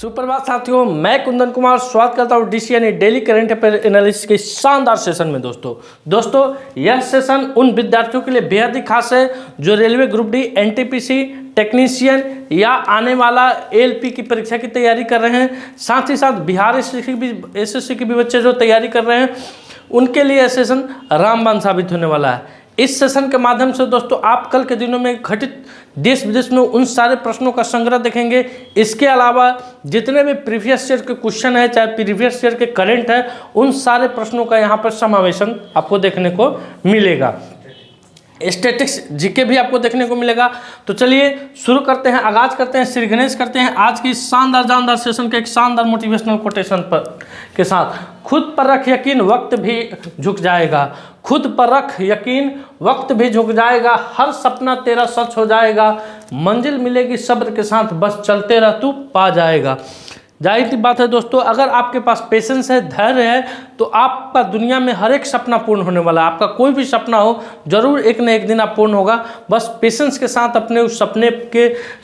सुप्रभात साथियों, मैं कुंदन कुमार स्वागत करता हूँ डीसी यानी डेली करंट अफेयर एनालिसिस के शानदार सेशन में। दोस्तों यह सेशन उन विद्यार्थियों के लिए बेहद ही खास है जो railway group D, NTPC technician या आने वाला एएलपी की परीक्षा की तैयारी कर रहे हैं। साथ ही साथ बिहार एसएससी की भी बच्चे जो तैयारी कर रहे हैं उनके लिए यह सेशन रामबाण साबित होने वाला है। इस सेशन के माध्यम से दोस्तों आप कल के दिनों में घटित देश विदेश में उन सारे प्रश्नों का संग्रह देखेंगे। इसके अलावा जितने भी प्रीवियस ईयर के क्वेश्चन है, चाहे प्रीवियस ईयर के करंट है, उन सारे प्रश्नों का यहाँ पर समावेशन आपको देखने को मिलेगा। स्टैटिक्स जीके भी आपको देखने को मिलेगा। तो चलिए शुरू करते हैं, आगाज करते हैं, श्री गणेश करते हैं आज की शानदार जानदार सेशन के एक शानदार मोटिवेशनल कोटेशन पर के साथ। खुद पर रख यकीन, वक्त भी झुक जाएगा। खुद पर रख यकीन, वक्त भी झुक जाएगा। हर सपना तेरा सच हो जाएगा। मंजिल मिलेगी सब्र के साथ, बस चलते रह तू पा जाएगा। जाहिर सी बात है दोस्तों, अगर आपके पास पेशेंस है, धैर्य है, तो आपका दुनिया में हर एक सपना पूर्ण होने वाला है। आपका कोई भी सपना हो जरूर एक न एक दिन आप पूर्ण होगा। बस पेशेंस के साथ अपने उस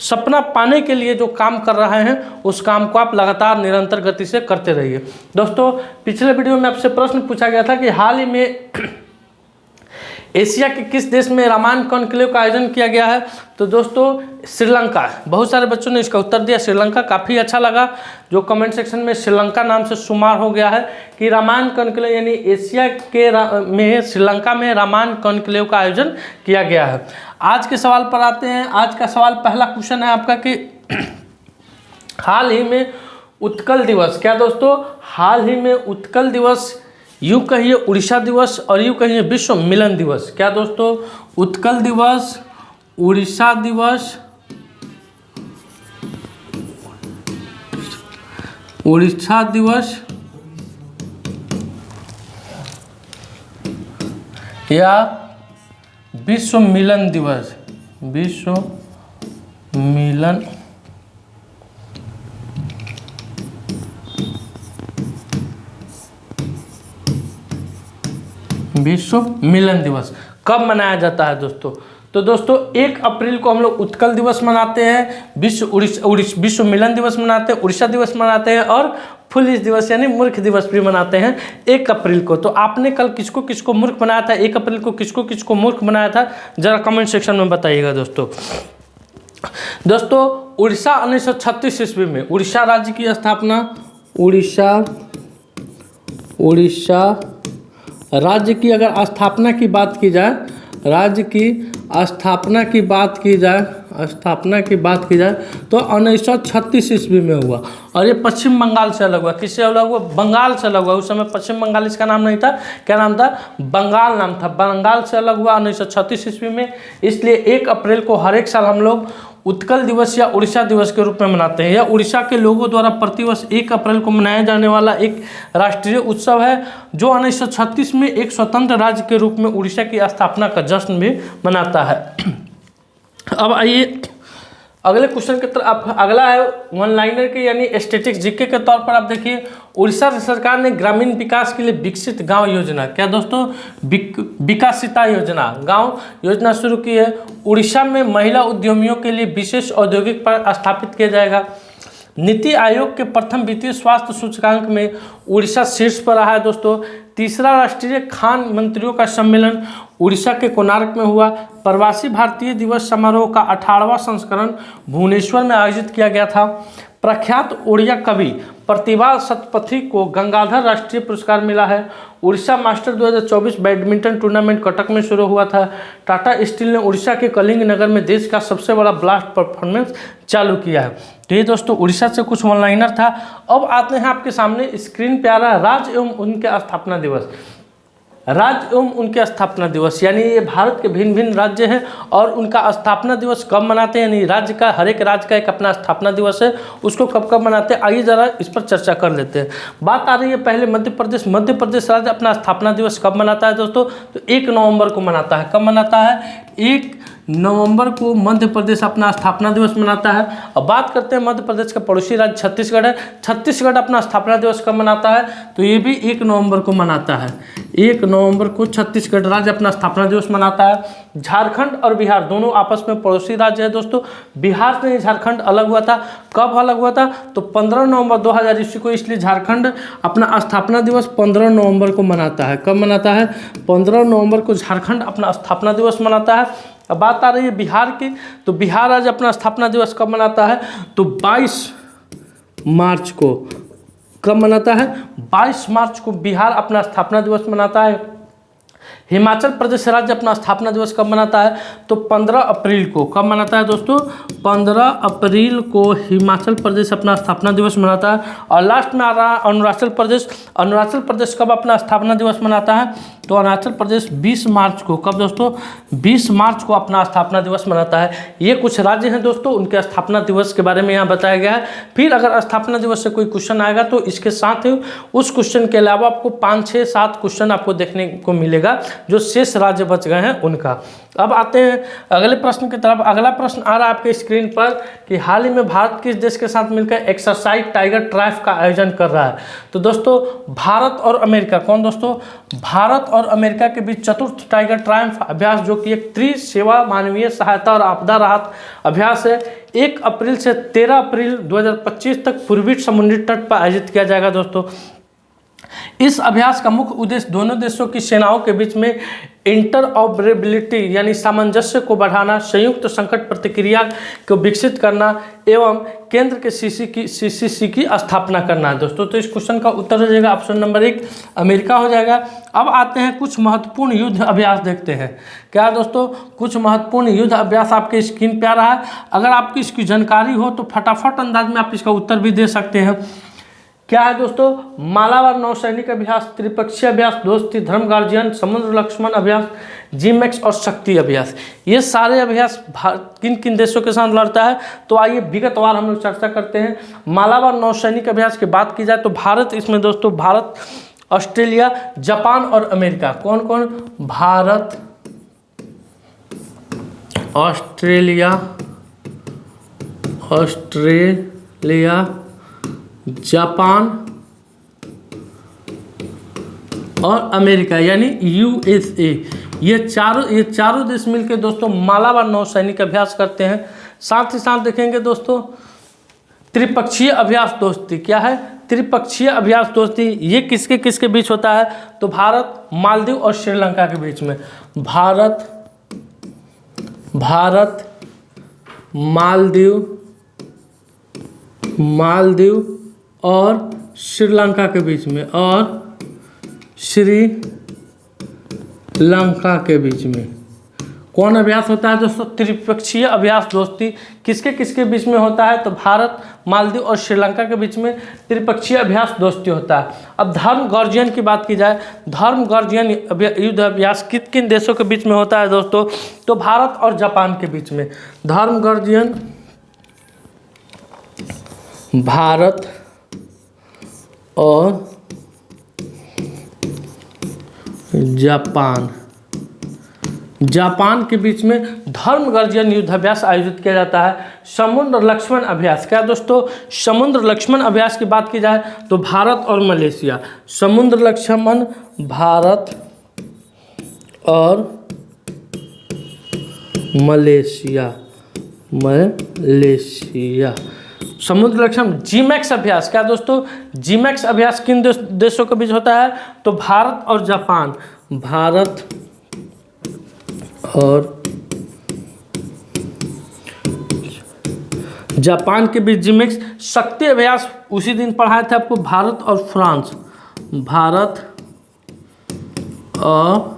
सपना पाने के लिए जो काम कर रहे हैं उस काम को आप लगातार निरंतर गति से करते रहिए। दोस्तों पिछले वीडियो में आपसे प्रश्न पूछा गया था कि हाल ही में एशिया के किस देश में रामायण कॉन्क्लेव का आयोजन किया गया है। तो दोस्तों श्रीलंका। बहुत सारे बच्चों ने इसका उत्तर दिया श्रीलंका। काफ़ी अच्छा लगा जो कमेंट सेक्शन में श्रीलंका नाम से शुमार हो गया है कि रामायण कॉन्क्लेव यानी एशिया के में श्रीलंका में रामायण कॉन्क्लेव का आयोजन किया गया है। आज के सवाल पर आते हैं। आज का सवाल पहला क्वेश्चन है आपका कि हाल ही में उत्कल दिवस, क्या दोस्तों हाल ही में उत्कल दिवस, यूँ कहिए उड़ीसा दिवस और यूँ कहिए विश्व मिलन दिवस, क्या दोस्तों उत्कल दिवस, उड़ीसा दिवस, उड़ीसा दिवस या विश्व मिलन दिवस, विश्व मिलन विश्व मिलन दिवस कब मनाया जाता है दोस्तों। तो दोस्तों 1 अप्रैल को हम लोग उत्कल दिवस मनाते हैं, विश्व मिलन दिवस मनाते हैं, उड़ीसा दिवस मनाते हैं और फुलिस दिवस यानी मूर्ख दिवस भी मनाते हैं 1 अप्रैल को। तो आपने कल किसको किसको मूर्ख बनाया था, 1 अप्रैल को किसको किसको मूर्ख बनाया था, जरा कमेंट सेक्शन में बताइएगा दोस्तों। उड़ीसा 1936 ईस्वी में उड़ीसा राज्य की स्थापना, उड़ीसा राज्य की अगर स्थापना की बात की जाए, राज्य की स्थापना की बात की जाए तो 1936 ईस्वी में हुआ और ये पश्चिम बंगाल से अलग हुआ। किससे अलग हुआ? बंगाल से अलग हुआ। उस समय पश्चिम बंगाल इसका नाम नहीं था, क्या नाम था? बंगाल नाम था। बंगाल से अलग हुआ 1936 ईस्वी में। इसलिए 1 अप्रैल को हर एक साल हम लोग उत्कल दिवस या उड़ीसा दिवस के रूप में मनाते हैं। यह उड़ीसा के लोगों द्वारा प्रतिवर्ष 1 अप्रैल को मनाया जाने वाला एक राष्ट्रीय उत्सव है जो 1936 में एक स्वतंत्र राज्य के रूप में उड़ीसा की स्थापना का जश्न भी मनाता है। अब आइए अगले क्वेश्चन की तरफ। अगला है वन लाइनर के यानी स्टैटिक्स जीके के तौर पर आप देखिए, उड़ीसा सरकार ने ग्रामीण विकास के लिए विकसित गांव योजना, क्या दोस्तों विकासिता योजना, गांव योजना शुरू की है। उड़ीसा में महिला उद्यमियों के लिए विशेष औद्योगिक पार्क स्थापित किया जाएगा। नीति आयोग के प्रथम वित्तीय स्वास्थ्य सूचकांक में उड़ीसा शीर्ष पर रहा है दोस्तों। तीसरा राष्ट्रीय खान मंत्रियों का सम्मेलन उड़ीसा के कोणार्क में हुआ। प्रवासी भारतीय दिवस समारोह का 18वां संस्करण भुवनेश्वर में आयोजित किया गया था। प्रख्यात उड़िया कवि प्रतिभा सतपथी को गंगाधर राष्ट्रीय पुरस्कार मिला है। Orissa master 2024 badminton tournament Cuttack में शुरू हुआ था। टाटा स्टील ने उड़ीसा के कलिंग नगर में देश का सबसे बड़ा ब्लास्ट परफॉर्मेंस चालू किया है। तो ये दोस्तों उड़ीसा से कुछ वन लाइनर था। अब आते हैं आपके सामने स्क्रीन पे आ रहा है राज्य एवं उनके स्थापना दिवस। राज्य एवं उनके स्थापना दिवस यानी ये भारत के भिन्न भिन्न राज्य हैं और उनका स्थापना दिवस कब मनाते हैं, यानी राज्य का हर एक राज्य का एक अपना स्थापना दिवस है, उसको कब कब मनाते हैं आइए ज़रा इस पर चर्चा कर लेते हैं। बात आ रही है पहले मध्य प्रदेश राज्य अपना स्थापना दिवस कब मनाता है दोस्तों। तो 1 नवंबर को मनाता है। कब मनाता है? 1 नवंबर को मध्य प्रदेश अपना स्थापना दिवस मनाता है। अब बात करते हैं मध्य प्रदेश का पड़ोसी राज्य छत्तीसगढ़ है। छत्तीसगढ़ अपना स्थापना दिवस कब मनाता है? तो ये भी 1 नवंबर को मनाता है। 1 नवंबर को छत्तीसगढ़ राज्य अपना स्थापना दिवस मनाता है। झारखंड और बिहार दोनों आपस में पड़ोसी राज्य है दोस्तों। बिहार से झारखंड अलग हुआ था। कब अलग हुआ था? तो 15 नवंबर 2000 ईस्वी को। इसलिए झारखंड अपना स्थापना दिवस 15 नवंबर को मनाता है। कब मनाता है? 15 नवंबर को झारखंड अपना स्थापना दिवस मनाता है। अब बात आ रही है बिहार की, तो बिहार आज अपना स्थापना दिवस कब मनाता है? तो 22 मार्च को। कब मनाता है? 22 मार्च को बिहार अपना स्थापना दिवस मनाता है। हिमाचल प्रदेश राज्य अपना स्थापना दिवस कब मनाता है? तो 15 अप्रैल को। कब मनाता है दोस्तों? 15 अप्रैल को हिमाचल प्रदेश अपना स्थापना दिवस मनाता है। और लास्ट में आ रहा है अरुणाचल प्रदेश। अरुणाचल प्रदेश कब अपना स्थापना दिवस मनाता है? तो अरुणाचल प्रदेश 20 मार्च को। कब दोस्तों? 20 मार्च को अपना स्थापना दिवस मनाता है। ये कुछ राज्य हैं दोस्तों, उनके स्थापना दिवस के बारे में यहाँ बताया गया है। फिर अगर स्थापना दिवस से कोई क्वेश्चन आएगा तो इसके साथ ही उस क्वेश्चन के अलावा आपको 5, 6, 7 क्वेश्चन आपको देखने को मिलेगा जो शेष राज्य बच गए हैं उनका। अब आते हैं अगले प्रश्न की तरफ। अगला प्रश्न आ रहा है आपके स्क्रीन पर कि हाल ही में भारत किस देश के साथ मिलकर एक्सरसाइज टाइगर ट्रायम्फ का आयोजन कर रहा है? तो दोस्तों भारत और अमेरिका। कौन दोस्तों? भारत और अमेरिका के बीच चतुर्थ टाइगर ट्रायम्फ अभ्यास, जो कि एक त्रिसेवा मानवीय सहायता और आपदा राहत अभ्यास है, 1 अप्रैल से 13 अप्रैल 2025 तक पूर्वी समुद्री तट पर आयोजित किया जाएगा दोस्तों। इस अभ्यास का मुख्य उद्देश्य दोनों देशों की सेनाओं के बीच में इंटरऑपरेबिलिटी यानी सामंजस्य को बढ़ाना, संयुक्त संकट प्रतिक्रिया को विकसित करना एवं केंद्र के सीसीसी की स्थापना करना है दोस्तों। तो इस क्वेश्चन का उत्तर हो जाएगा ऑप्शन नंबर 1 अमेरिका हो जाएगा। अब आते हैं कुछ महत्वपूर्ण युद्ध अभ्यास देखते हैं। क्या दोस्तों? कुछ महत्वपूर्ण युद्ध अभ्यास आपके स्क्रीन पे आ रहा है। अगर आपकी इसकी जानकारी हो तो फटाफट अंदाज में आप इसका उत्तर भी दे सकते हैं। क्या है दोस्तों? मालाबार नौसैनिक अभ्यास, त्रिपक्षीय अभ्यास, दोस्ती, धर्म गार्जियन, समुद्र लक्ष्मण अभ्यास, जीमैक्स और शक्ति अभ्यास। ये सारे अभ्यास किन किन देशों के साथ लड़ता है? तो आइए विगतवार हम लोग चर्चा करते हैं। मालाबार नौसैनिक अभ्यास की बात की जाए तो भारत इसमें दोस्तों, भारत, ऑस्ट्रेलिया, जापान और अमेरिका। कौन कौन? भारत, ऑस्ट्रेलिया, जापान और अमेरिका यानी यूएसए, ये चारों देश मिलकर दोस्तों मालाबार नौसैनिक अभ्यास करते हैं। साथ ही साथ देखेंगे दोस्तों त्रिपक्षीय अभ्यास दोस्ती। क्या है? त्रिपक्षीय अभ्यास दोस्ती। ये किसके किसके बीच होता है? तो भारत, मालदीव और श्रीलंका के बीच में। भारत, मालदीव और श्रीलंका के बीच में, कौन अभ्यास होता है दोस्तों? त्रिपक्षीय अभ्यास दोस्ती। किसके किसके बीच में होता है? तो भारत, मालदीव और श्रीलंका के बीच में त्रिपक्षीय अभ्यास दोस्ती होता है। अब धर्म गार्जियन की बात की जाए, धर्म गार्जियन युद्ध अभ्यास किन किन देशों के बीच में होता है दोस्तों? तो भारत और जापान के बीच में। धर्म गार्जियन भारत और जापान के बीच में धर्म गार्जियन युद्धाभ्यास आयोजित किया जाता है। समुद्र लक्ष्मण अभ्यास। क्या दोस्तों? समुद्र लक्ष्मण अभ्यास की बात की जाए तो भारत और मलेशिया। समुद्र लक्ष्मण भारत और मलेशिया। समुद्र लक्ष्मण। जीमैक्स अभ्यास। क्या दोस्तों? जीमैक्स अभ्यास किन देशों के बीच होता है? तो भारत और जापान। भारत और जापान के बीच जीमैक्स। शक्ति अभ्यास उसी दिन पढ़ाए थे आपको, भारत और फ्रांस। भारत और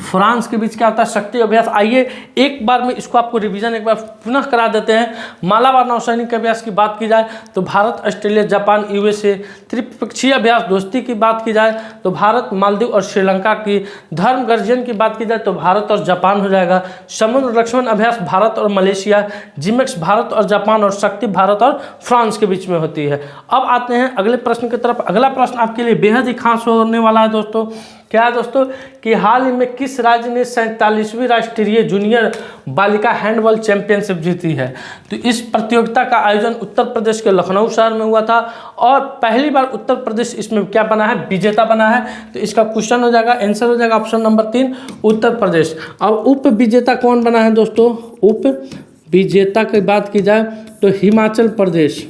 फ्रांस के बीच क्या होता है? शक्ति अभ्यास। आइए एक बार में इसको आपको रिवीजन एक बार पुनः करा देते हैं। मालाबार नौसैनिक अभ्यास की बात की जाए तो भारत, ऑस्ट्रेलिया, जापान, यूएसए। त्रिपक्षीय अभ्यास दोस्ती की बात की जाए तो भारत, मालदीव और श्रीलंका की। धर्म गार्जियन की बात की जाए तो भारत और जापान हो जाएगा। समुद्र लक्ष्मण अभ्यास भारत और मलेशिया। जीमैक्स भारत और जापान और शक्ति भारत और फ्रांस के बीच में होती है। अब आते हैं अगले प्रश्न की तरफ। अगला प्रश्न आपके लिए बेहद ही खास होने वाला है दोस्तों। क्या है दोस्तों कि हाल ही में किस राज्य ने 47वीं राष्ट्रीय जूनियर बालिका हैंडबॉल चैंपियनशिप जीती है। तो इस प्रतियोगिता का आयोजन उत्तर प्रदेश के लखनऊ शहर में हुआ था और पहली बार उत्तर प्रदेश इसमें क्या बना है, विजेता बना है। तो इसका क्वेश्चन हो जाएगा, आंसर हो जाएगा ऑप्शन नंबर 3 उत्तर प्रदेश। अब उप विजेता कौन बना है दोस्तों, उप विजेता की बात की जाए तो हिमाचल प्रदेश,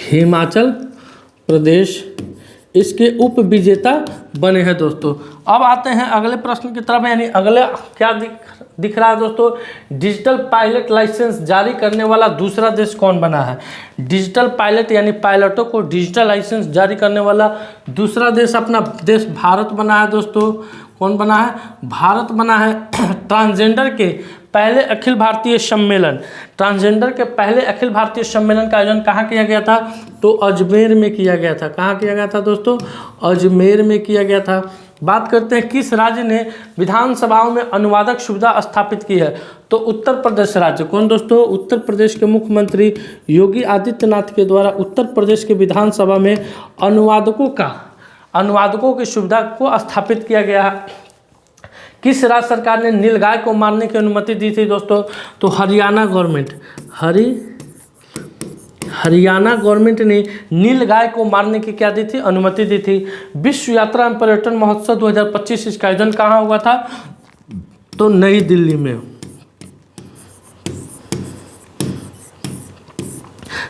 हिमाचल प्रदेश इसके उप विजेता बने हैं दोस्तों। अब आते हैं अगले प्रश्न की तरफ, यानी अगले क्या दिख रहा है दोस्तों, डिजिटल पायलट लाइसेंस जारी करने वाला दूसरा देश कौन बना है। डिजिटल पायलट यानी पायलटों को डिजिटल लाइसेंस जारी करने वाला दूसरा देश अपना देश भारत बना है दोस्तों। कौन बना है, भारत बना है। ट्रांसजेंडर के पहले अखिल भारतीय सम्मेलन, ट्रांसजेंडर के पहले अखिल भारतीय सम्मेलन का आयोजन कहाँ किया गया था, तो अजमेर में किया गया था। कहाँ किया गया था दोस्तों, अजमेर में किया गया था। बात करते हैं किस राज्य ने विधानसभाओं में अनुवादक सुविधा स्थापित की है, तो उत्तर प्रदेश राज्य। कौन दोस्तों, उत्तर प्रदेश के मुख्यमंत्री योगी आदित्यनाथ के द्वारा उत्तर प्रदेश के विधानसभा में अनुवादकों की सुविधा को स्थापित किया गया है। किस राज्य सरकार ने नीलगाय को मारने की अनुमति दी थी दोस्तों, तो हरियाणा गवर्नमेंट, हरियाणा गवर्नमेंट ने नीलगाय को मारने की क्या दी थी, अनुमति दी थी। विश्व यात्रा एवं पर्यटन महोत्सव 2025 इसका आयोजन कहाँ हुआ था, तो नई दिल्ली में।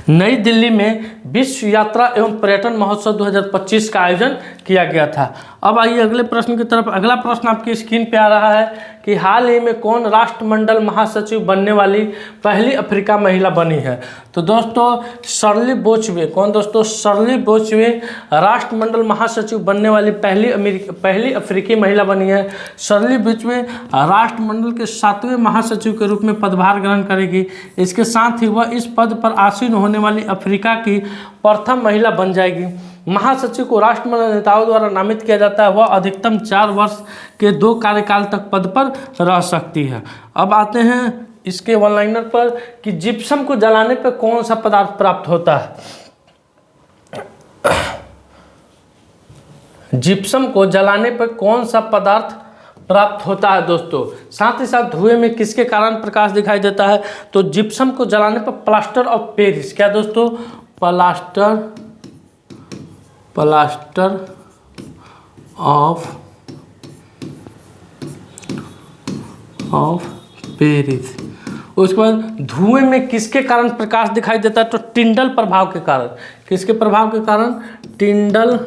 नई दिल्ली में विश्व यात्रा एवं पर्यटन महोत्सव 2025 का आयोजन किया गया था। अब आइए अगले प्रश्न की तरफ। अगला प्रश्न आपकी स्क्रीन पे आ रहा है कि हाल ही में कौन राष्ट्रमंडल महासचिव बनने वाली पहली अफ्रीका महिला बनी है, तो दोस्तों शर्ली बोचवे। कौन दोस्तों, शर्ली बोचवे राष्ट्रमंडल महासचिव बनने वाली पहली अफ्रीकी महिला बनी है। शर्ली बोचवे राष्ट्रमंडल के 7वें महासचिव के रूप में पदभार ग्रहण करेगी। इसके साथ ही वह इस पद पर आसीन होने वाली अफ्रीका की प्रथम महिला बन जाएगी। महासचिव को राष्ट्रमंडल नेताओं द्वारा नामित किया जाता है। वह अधिकतम 4 वर्ष के 2 कार्यकाल तक पद पर रह सकती है। अब आते हैं इसके वन लाइनर पर कि जिप्सम को जलाने पर कौन सा पदार्थ प्राप्त होता है। जिप्सम को जलाने पर कौन सा पदार्थ प्राप्त होता है दोस्तों। साथ ही साथ धुएं में किसके कारण प्रकाश दिखाई देता है, तो जिप्सम को जलाने पर प्लास्टर ऑफ पेरिस। क्या दोस्तों, प्लास्टर ऑफ पेरिस। उसके बाद धुएं में किसके कारण प्रकाश दिखाई देता है, तो टिंडल प्रभाव के कारण। किसके प्रभाव के कारण, टिंडल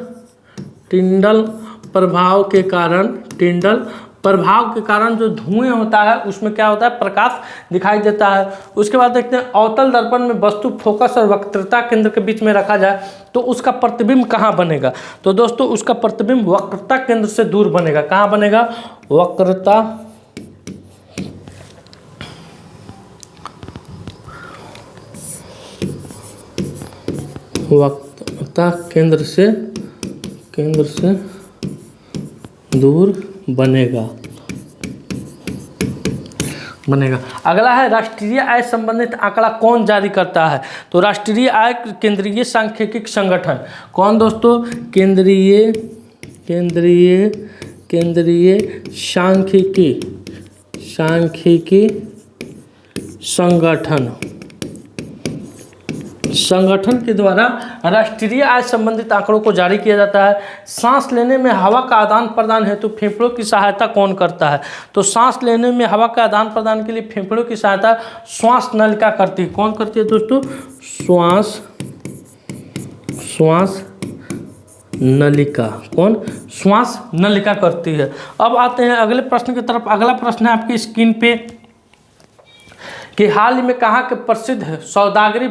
प्रभाव के कारण जो धुएं होता है उसमें क्या होता है, प्रकाश दिखाई देता है। उसके बाद देखते हैं अवतल दर्पण में वस्तु फोकस और वक्रता केंद्र के बीच में रखा जाए तो उसका प्रतिबिंब कहाँ बनेगा, तो दोस्तों उसका प्रतिबिंब वक्रता केंद्र से दूर बनेगा। कहाँ बनेगा, वक्रता केंद्र से दूर बनेगा। अगला है राष्ट्रीय आय संबंधित आंकड़ा कौन जारी करता है, तो राष्ट्रीय आय केंद्रीय सांख्यिकी संगठन। कौन दोस्तों, केंद्रीय सांख्यिकी संगठन के द्वारा राष्ट्रीय आय संबंधित आंकड़ों को जारी किया जाता है। सांस लेने में हवा का आदान प्रदान हेतु फेफड़ों की सहायता कौन करता है, तो सांस लेने में हवा का आदान प्रदान के लिए फेफड़ों की सहायता श्वास नलिका करती है। कौन करती है दोस्तों, श्वास नलिका। कौन, श्वास नलिका करती है। अब आते हैं अगले प्रश्न की तरफ। अगला प्रश्न है आपकी स्क्रीन पे कि हाल ही में कहाँ के प्रसिद्ध सौदागरी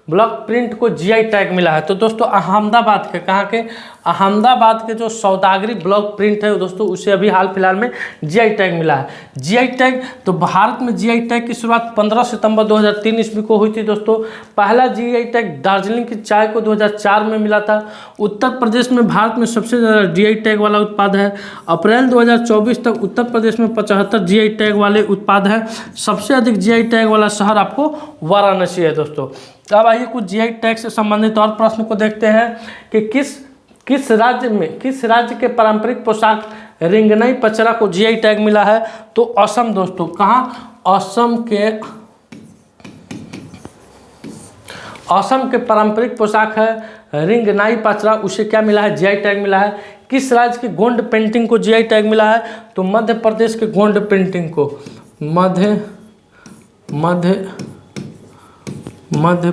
ब्लॉक प्रिंट को जीआई टैग मिला है, तो दोस्तों अहमदाबाद के, कहाँ के, अहमदाबाद के जो सौदागरी ब्लॉक प्रिंट है दोस्तों उसे अभी हाल फिलहाल में जीआई टैग मिला है। जीआई टैग, तो भारत में जीआई टैग की शुरुआत 15 सितंबर 2003 ईस्वी को हुई थी दोस्तों। पहला जीआई टैग दार्जिलिंग की चाय को 2004 में मिला था। उत्तर प्रदेश में भारत में सबसे ज़्यादा जीआई टैग वाला उत्पाद है। अप्रैल 2024 तक उत्तर प्रदेश में 75 जीआई टैग वाले उत्पाद हैं। सबसे अधिक जीआई टैग वाला शहर आपको वाराणसी है दोस्तों। अब आइए कुछ जीआई टैग से संबंधित और प्रश्न को देखते हैं कि किस किस राज्य के पारंपरिक पोशाक रिंगनई पचरा को जीआई टैग मिला है? तो असम दोस्तों। कहाँ? असम के पारंपरिक पोशाक है रिंगनाई पचरा, उसे क्या मिला है? जीआई टैग मिला है। किस राज्य की गोंड पेंटिंग को जीआई टैग मिला है? तो मध्य प्रदेश के गोंड पेंटिंग को, मध्य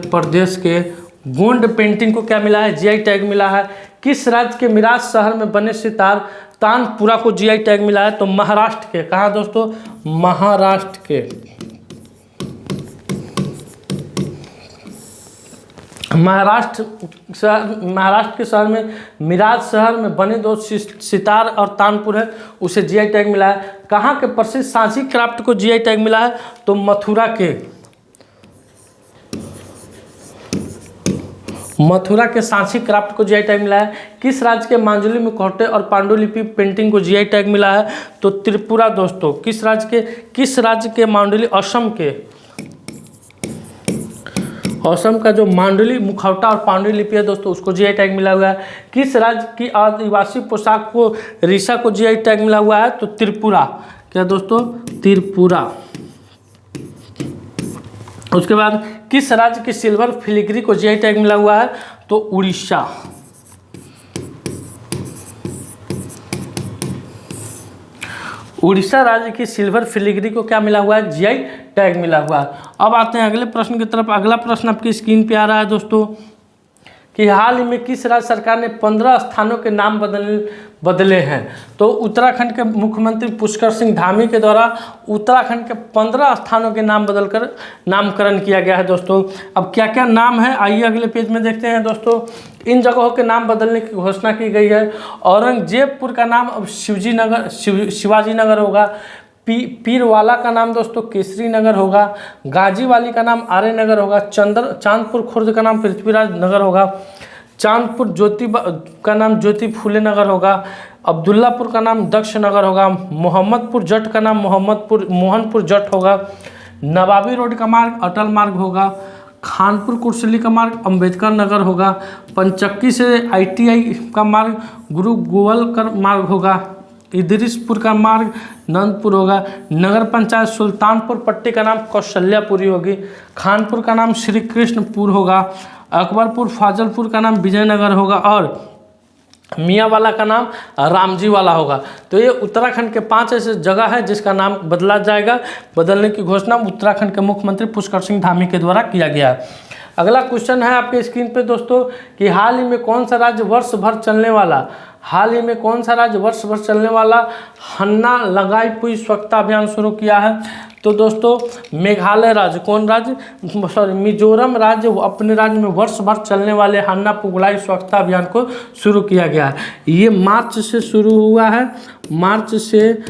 प्रदेश के गोंड पेंटिंग को क्या मिला है? जीआई टैग मिला है। किस राज्य के मिराज शहर में बने सितार तानपुरा को जीआई टैग मिला है? तो महाराष्ट्र के। कहाँ दोस्तों? महाराष्ट्र के के शहर में मिराज शहर में बने दो सितार और तानपुर है, उसे जीआई टैग मिला है। कहाँ के प्रसिद्ध सांची क्राफ्ट को जीआई टैग मिला है? तो मथुरा के सांची क्राफ्ट को जीआई टैग मिला है। किस राज्य के मांजुली मुखौटे और पांडुलिपि पेंटिंग को जीआई टैग मिला है? तो त्रिपुरा दोस्तों। किस राज्य के मांडुली? असम का जो मांडुली मुखौटा और पांडुलिपि है दोस्तों, उसको जीआई टैग मिला हुआ है। किस राज्य की आदिवासी पोशाक को रीसा को जीआई टैग मिला हुआ है? तो त्रिपुरा। क्या दोस्तों? त्रिपुरा। उसके बाद किस राज्य की सिल्वर फिलिग्री को जीआई टैग मिला हुआ है? तो उड़ीसा। उड़ीसा राज्य की सिल्वर फिलिग्री को क्या मिला हुआ है? जीआई टैग मिला हुआ है। अब आते हैं अगले प्रश्न की तरफ। अगला प्रश्न आपकी स्क्रीन पे आ रहा है दोस्तों कि हाल ही में किस राज्य सरकार ने 15 स्थानों के नाम बदले हैं? तो उत्तराखंड के मुख्यमंत्री पुष्कर सिंह धामी के द्वारा उत्तराखंड के 15 स्थानों के नाम बदलकर नामकरण किया गया है दोस्तों। अब क्या क्या नाम है, आइए अगले पेज में देखते हैं दोस्तों। इन जगहों के नाम बदलने की घोषणा की गई है। औरंगजेबपुर का नाम अब शिवाजी नगर होगा। पीरवाला का नाम दोस्तों केसरी नगर होगा। गाजीवाली का नाम आर्य नगर होगा। चांदपुर खुर्द का नाम पृथ्वीराज नगर होगा। चांदपुर का नाम ज्योति फूले नगर होगा। अब्दुल्लापुर का नाम दक्ष नगर होगा। मोहम्मदपुर जट का नाम मोहनपुर जट होगा। नवाबी रोड का मार्ग अटल मार्ग होगा। खानपुर कुर्सली का मार्ग अंबेडकर नगर होगा। पंचक्की से ITI का मार्ग गुरु गोवलकर मार्ग होगा। इदरीसपुर का मार्ग नंदपुर होगा। नगर पंचायत सुल्तानपुर पट्टी का नाम कौशल्यापुरी होगी। खानपुर का नाम श्री कृष्णपुर होगा। अकबरपुर फाजलपुर का नाम विजयनगर होगा और मियाँवाला का नाम रामजी वाला होगा। तो ये उत्तराखंड के 5 ऐसे जगह है जिसका नाम बदला जाएगा। बदलने की घोषणा उत्तराखंड के मुख्यमंत्री पुष्कर सिंह धामी के द्वारा किया गया है। अगला क्वेश्चन है आपके स्क्रीन पे दोस्तों कि हाल ही में कौन सा राज्य वर्ष भर चलने वाला हन्ना लगाई पुई स्वच्छता अभियान शुरू किया है? तो दोस्तों मेघालय राज्य। कौन राज्य? मिजोरम राज्य अपने राज्य में वर्ष भर चलने वाले हन्ना पुगलाई स्वच्छता अभियान को शुरू किया गया है। ये मार्च से शुरू हुआ है। मार्च से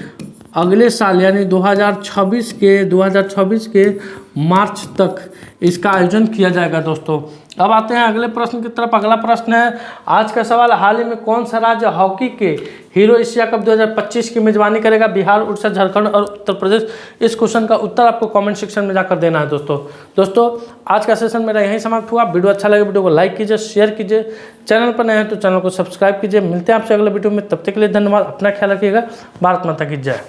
अगले साल यानी 2026 के मार्च तक इसका आयोजन किया जाएगा दोस्तों। अब आते हैं अगले प्रश्न की तरफ। अगला प्रश्न है आज का सवाल, हाल ही में कौन सा राज्य हॉकी के हीरो एशिया कप 2025 की मेजबानी करेगा? बिहार, उड़ीसा, झारखंड और उत्तर प्रदेश। इस क्वेश्चन का उत्तर आपको कमेंट सेक्शन में जाकर देना है दोस्तों आज का सेशन मेरा यहीं समाप्त हुआ। वीडियो अच्छा लगे वीडियो को लाइक कीजिए, शेयर कीजिए। चैनल पर नए हैं तो चैनल को सब्सक्राइब कीजिए। मिलते हैं आपसे अगले वीडियो में, तब तक के लिए धन्यवाद। अपना ख्याल रखिएगा। भारत माता की जय।